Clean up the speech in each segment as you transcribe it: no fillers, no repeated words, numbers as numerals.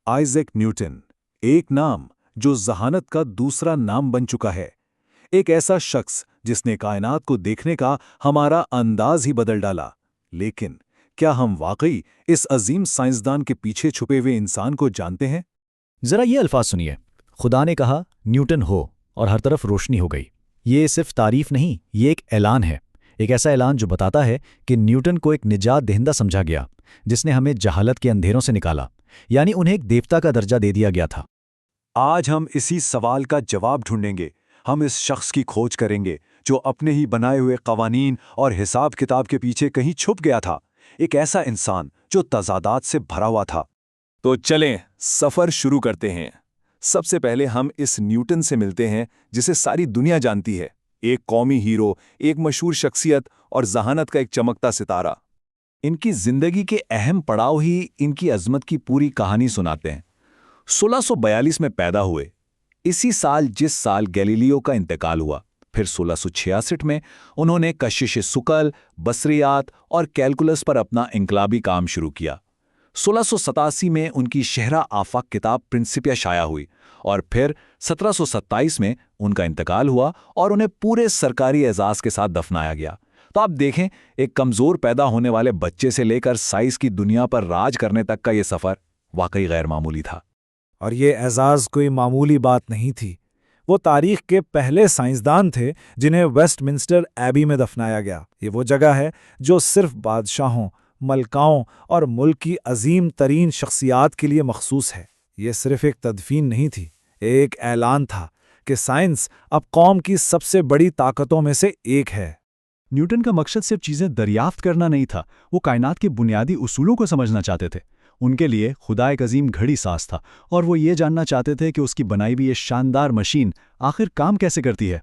Isaac Newton, एक नाम जो जहानत का दूसरा नाम बन चुका है। एक ऐसा शख्स जिसने कायनात को देखने का हमारा अंदाज ही बदल डाला। लेकिन क्या हम वाकई इस अजीम साइंसदान के पीछे छुपे हुए इंसान को जानते हैं? जरा ये अल्फाज सुनिए। खुदा ने कहा न्यूटन हो और हर तरफ रोशनी हो गई। ये सिर्फ तारीफ नहीं, ये एक ऐलान है। एक ऐसा ऐलान जो बताता है कि न्यूटन को एक निजात दहिंदा समझा गया, जिसने हमें जहालत के अंधेरों से निकाला, यानी उन्हें एक देवता का दर्जा दे दिया गया था। आज हम इसी सवाल का जवाब ढूंढेंगे। हम इस शख्स की खोज करेंगे जो अपने ही बनाए हुए कवानीन और हिसाब किताब के पीछे कहीं छुप गया था। एक ऐसा इंसान जो तजादात से भरा हुआ था। तो चलें सफर शुरू करते हैं। सबसे पहले हम इस न्यूटन से मिलते हैं जिसे सारी दुनिया जानती है। एक कौमी हीरो, एक मशहूर शख्सियत और जहानत का एक चमकता सितारा। इनकी जिंदगी के अहम पड़ाव ही इनकी अजमत की पूरी कहानी सुनाते हैं। 1642 में पैदा हुए, इसी साल जिस साल गैलीलियो का इंतकाल हुआ। फिर 1666 में उन्होंने कशिश सुकल, बसरियात और कैलकुलस पर अपना इंकलाबी काम शुरू किया। 1687 में उनकी शहरा आफाक किताब प्रिंसिपिया शाया हुई और फिर 1727 में उनका इंतकाल हुआ और उन्हें पूरे सरकारी एजाज के साथ दफनाया गया। तो आप देखें, एक कमज़ोर पैदा होने वाले बच्चे से लेकर साइंस की दुनिया पर राज करने तक का ये सफ़र वाकई गैर मामूली था। और ये एजाज़ कोई मामूली बात नहीं थी। वो तारीख के पहले साइंसदान थे जिन्हें वेस्टमिंस्टर एबी में दफनाया गया। ये वो जगह है जो सिर्फ बादशाहों, मलकाओं और मुल्क की अजीम तरीन शख्सियात के लिए मखसूस है। ये सिर्फ एक तदफीन नहीं थी, एक ऐलान था कि साइंस अब कौम की सबसे बड़ी ताकतों में से एक है। न्यूटन का मकसद सिर्फ चीज़ें दरियाफ्त करना नहीं था, वो कायनात के बुनियादी उसूलों को समझना चाहते थे। उनके लिए खुदा एक अजीम घड़ी साज था और वो ये जानना चाहते थे कि उसकी बनाई हुई ये शानदार मशीन आखिर काम कैसे करती है।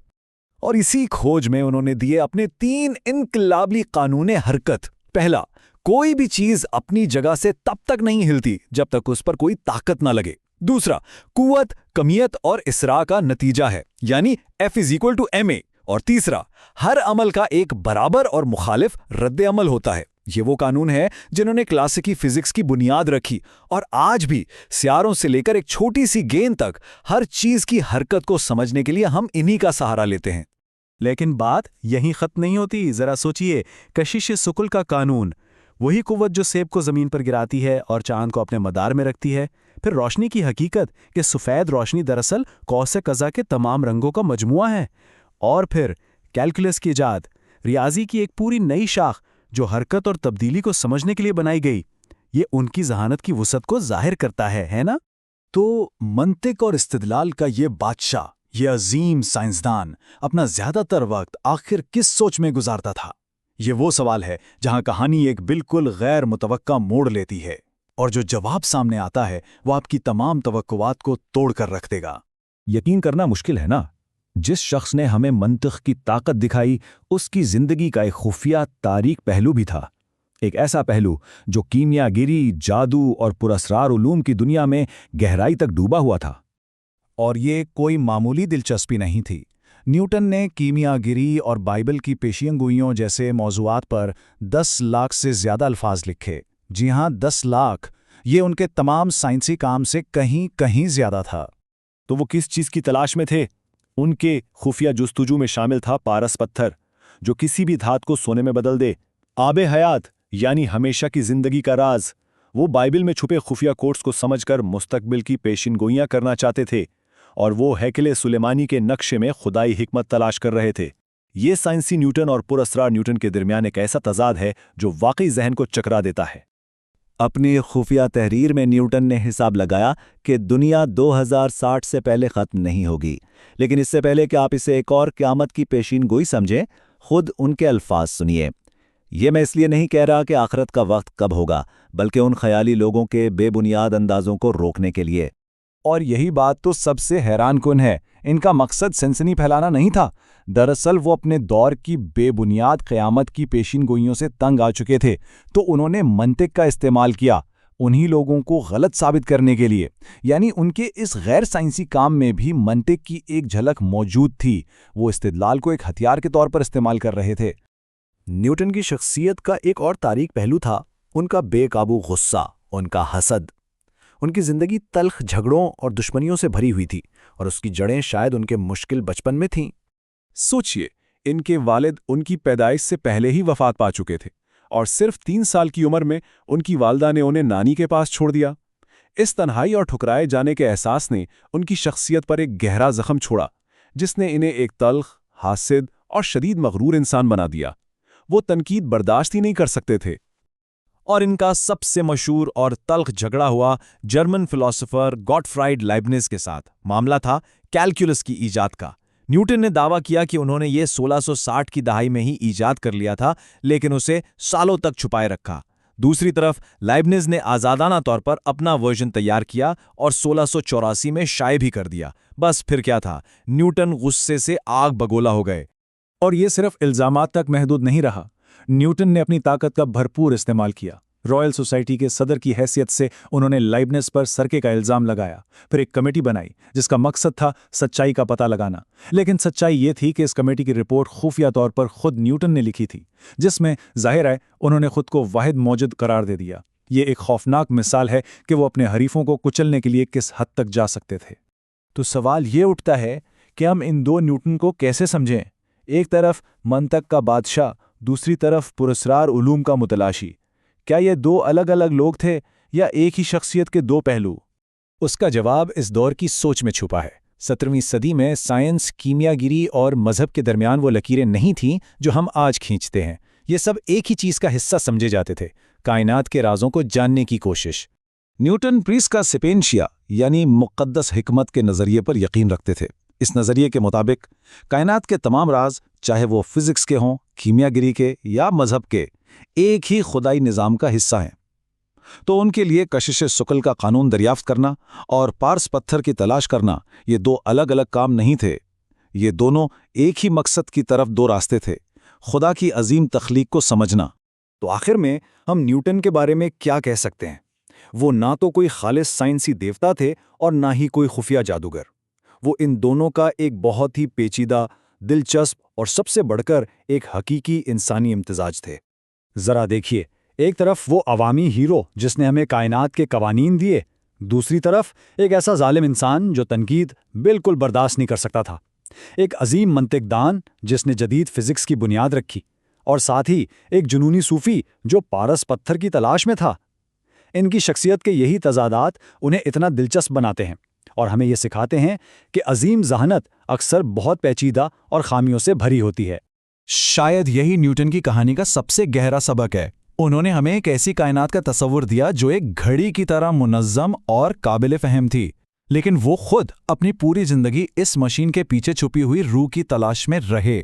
और इसी खोज में उन्होंने दिए अपने 3 इनकलाबी कानूने हरकत। पहला, कोई भी चीज अपनी जगह से तब तक नहीं हिलती जब तक उस पर कोई ताकत ना लगे। दूसरा, कुव्वत, कमियत और इसरा का नतीजा है, यानी F=ma। और तीसरा, हर अमल का एक बराबर और मुखालिफ रद्द अमल होता है। ये वो कानून है जिन्होंने क्लासिकी फिजिक्स की बुनियाद रखी और आज भी सियारों से लेकर एक छोटी सी गेंद तक हर चीज की हरकत को समझने के लिए हम इन्हीं का सहारा लेते हैं। लेकिन बात यहीं खत्म नहीं होती। जरा सोचिए, कशिश सुकुल का कानून, वही कुव्वत जो सेब को जमीन पर गिराती है और चांद को अपने मदार में रखती है। फिर रोशनी की हकीकत कि सफ़ेद रोशनी दरअसल कौस कज़ा के तमाम रंगों का मजमुआ है। और फिर कैलकुलस की इजाद, रियाजी की एक पूरी नई शाख जो हरकत और तब्दीली को समझने के लिए बनाई गई। ये उनकी जहानत की वुसअत को जाहिर करता है ना? तो मंतिक और इस्तिदलाल का ये बादशाह, ये अजीम साइंसदान अपना ज्यादातर वक्त आखिर किस सोच में गुजारता था? ये वो सवाल है जहां कहानी एक बिल्कुल गैर मुतवक्का मोड़ लेती है और जो जवाब सामने आता है वो आपकी तमाम तवक्कुआत को तोड़ कर रख देगा। यकीन करना मुश्किल है ना? जिस शख्स ने हमें मंतिक की ताकत दिखाई, उसकी जिंदगी का एक खुफिया तारीख पहलू भी था। एक ऐसा पहलू जो कीमियागिरी, जादू और पुरस्रार उलूम की दुनिया में गहराई तक डूबा हुआ था। और ये कोई मामूली दिलचस्पी नहीं थी। न्यूटन ने कीमियागिरी और बाइबल की पेशियंगोइयों जैसे मौज़ूआत पर 10 लाख से ज़्यादा अल्फाज लिखे। जी हाँ, 10 लाख। ये उनके तमाम साइंसी काम से कहीं कहीं ज़्यादा था। तो वो किस चीज़ की तलाश में थे? उनके खुफिया जुस्तजू में शामिल था पारस पत्थर, जो किसी भी धात को सोने में बदल दे। आबे हयात, यानी हमेशा की जिंदगी का राज। वो बाइबल में छुपे खुफिया कोड्स को समझकर मुस्तकबिल की पेशिनगोइयां करना चाहते थे और वो हैकले सुलेमानी के नक्शे में खुदाई हिकमत तलाश कर रहे थे। ये साइंसी न्यूटन और पुरस्रार न्यूटन के दरमियान एक ऐसा तजाद है जो वाकई जहन को चकरा देता है। अपनी खुफिया तहरीर में न्यूटन ने हिसाब लगाया कि दुनिया 2060 से पहले ख़त्म नहीं होगी। लेकिन इससे पहले कि आप इसे एक और क़यामत की पेशीन गोई समझें, खुद उनके अल्फाज सुनिए। ये मैं इसलिए नहीं कह रहा कि आखिरत का वक्त कब होगा, बल्कि उन ख्याली लोगों के बेबुनियाद अंदाज़ों को रोकने के लिए। और यही बात तो सबसे हैरानकुन है। इनका मकसद सनसनी फैलाना नहीं था। दरअसल वो अपने दौर की बेबुनियाद क़यामत की पेशिनगोइयों से तंग आ चुके थे, तो उन्होंने मंतिक का इस्तेमाल किया उन्हीं लोगों को गलत साबित करने के लिए। यानी उनके इस गैर साइंसी काम में भी मंतिक की एक झलक मौजूद थी। वो इस्तिदलाल को एक हथियार के तौर पर इस्तेमाल कर रहे थे। न्यूटन की शख्सियत का एक और तारीख पहलू था उनका बेकाबू गुस्सा, उनका हसद। ان کی زندگی تلخ جھگڑوں اور دشمنیوں سے بھری ہوئی تھی، اور اس کی جڑیں شاید ان کے مشکل بچپن میں تھیں۔ سوچئے، ان کے والد ان کی پیدائش سے پہلے ہی وفات پا چکے تھے، اور صرف 3 سال کی عمر میں ان کی والدہ نے انہیں نانی کے پاس چھوڑ دیا۔ اس تنہائی اور ٹھکرائے جانے کے احساس نے ان کی شخصیت پر ایک گہرا زخم چھوڑا، جس نے انہیں ایک تلخ، حاسد اور شدید مغرور انسان بنا دیا۔ وہ تنقید برداشت ہی نہیں کر سکتے تھے۔ اور ان کا سب سے مشہور اور تلخ جھگڑا ہوا جرمن فلسفر گاٹفرائیڈ لائبنز کے ساتھ۔ معاملہ تھا کیلکولس کی ایجاد کا۔ نیوٹن نے دعویٰ کیا کہ انہوں نے یہ 1660 کی دہائی میں ہی ایجاد کر لیا تھا، لیکن اسے سالوں تک چھپائے رکھا۔ دوسری طرف لائبنز نے آزادانہ طور پر اپنا ورژن تیار کیا اور 1684 میں شائع بھی کر دیا۔ بس پھر کیا تھا، نیوٹن غصے سے آگ بگولا ہو گئے۔ اور یہ صرف الزامات تک محدود نہیں رہا۔ نیوٹن نے اپنی طاقت کا بھرپور استعمال کیا۔ رائل سوسائٹی کے صدر کی حیثیت سے انہوں نے لائبنز پر سرقے کا الزام لگایا، پھر ایک کمیٹی بنائی جس کا مقصد تھا سچائی کا پتہ لگانا۔ لیکن سچائی یہ تھی کہ اس کمیٹی کی رپورٹ خفیہ طور پر خود نیوٹن نے لکھی تھی، جس میں ظاہر ہے انہوں نے خود کو واحد موجود قرار دے دیا۔ یہ ایک خوفناک مثال ہے کہ وہ اپنے حریفوں کو کچلنے کے لیے کس حد تک جا سکتے تھے۔ تو سوال یہ اٹھتا ہے کہ ہم ان دو نیوٹن کو کیسے سمجھیں؟ ایک طرف منطق کا بادشاہ، دوسری طرف پراسرار علوم کا متلاشی۔ کیا یہ دو الگ الگ لوگ تھے یا ایک ہی شخصیت کے دو پہلو؟ اس کا جواب اس دور کی سوچ میں چھپا ہے۔ 17ویں صدی میں سائنس، کیمیا گری اور مذہب کے درمیان وہ لکیریں نہیں تھیں جو ہم آج کھینچتے ہیں۔ یہ سب ایک ہی چیز کا حصہ سمجھے جاتے تھے، کائنات کے رازوں کو جاننے کی کوشش۔ نیوٹن پریس کا سپینشیا یعنی مقدس حکمت کے نظریے پر یقین رکھتے تھے۔ اس نظریے کے مطابق کائنات کے تمام راز، چاہے وہ فزکس کے ہوں، کیمیا گری کے یا مذہب کے، ایک ہی خدائی نظام کا حصہ ہیں۔ تو ان کے لیے کشش ثقل کا قانون دریافت کرنا اور پارس پتھر کی تلاش کرنا یہ دو الگ الگ کام نہیں تھے، یہ دونوں ایک ہی مقصد کی طرف دو راستے تھے، خدا کی عظیم تخلیق کو سمجھنا۔ تو آخر میں ہم نیوٹن کے بارے میں کیا کہہ سکتے ہیں؟ وہ نہ تو کوئی خالص سائنسی دیوتا تھے اور نہ ہی کوئی خفیہ جادوگر۔ وہ ان دونوں کا ایک بہت ہی پیچیدہ، دلچسپ اور سب سے بڑھ کر ایک حقیقی انسانی امتزاج تھے۔ ذرا دیکھیے، ایک طرف وہ عوامی ہیرو جس نے ہمیں کائنات کے قوانین دیے، دوسری طرف ایک ایسا ظالم انسان جو تنقید بالکل برداشت نہیں کر سکتا تھا، ایک عظیم منطق دان جس نے جدید فزکس کی بنیاد رکھی، اور ساتھ ہی ایک جنونی صوفی جو پارس پتھر کی تلاش میں تھا۔ ان کی شخصیت کے یہی تضادات انہیں اتنا دلچسپ بناتے ہیں اور ہمیں یہ سکھاتے ہیں کہ عظیم ذہانت اکثر بہت پیچیدہ اور خامیوں سے بھری ہوتی ہے۔ شاید یہی نیوٹن کی کہانی کا سب سے گہرا سبق ہے۔ انہوں نے ہمیں ایک ایسی کائنات کا تصور دیا جو ایک گھڑی کی طرح منظم اور قابل فہم تھی، لیکن وہ خود اپنی پوری زندگی اس مشین کے پیچھے چھپی ہوئی روح کی تلاش میں رہے۔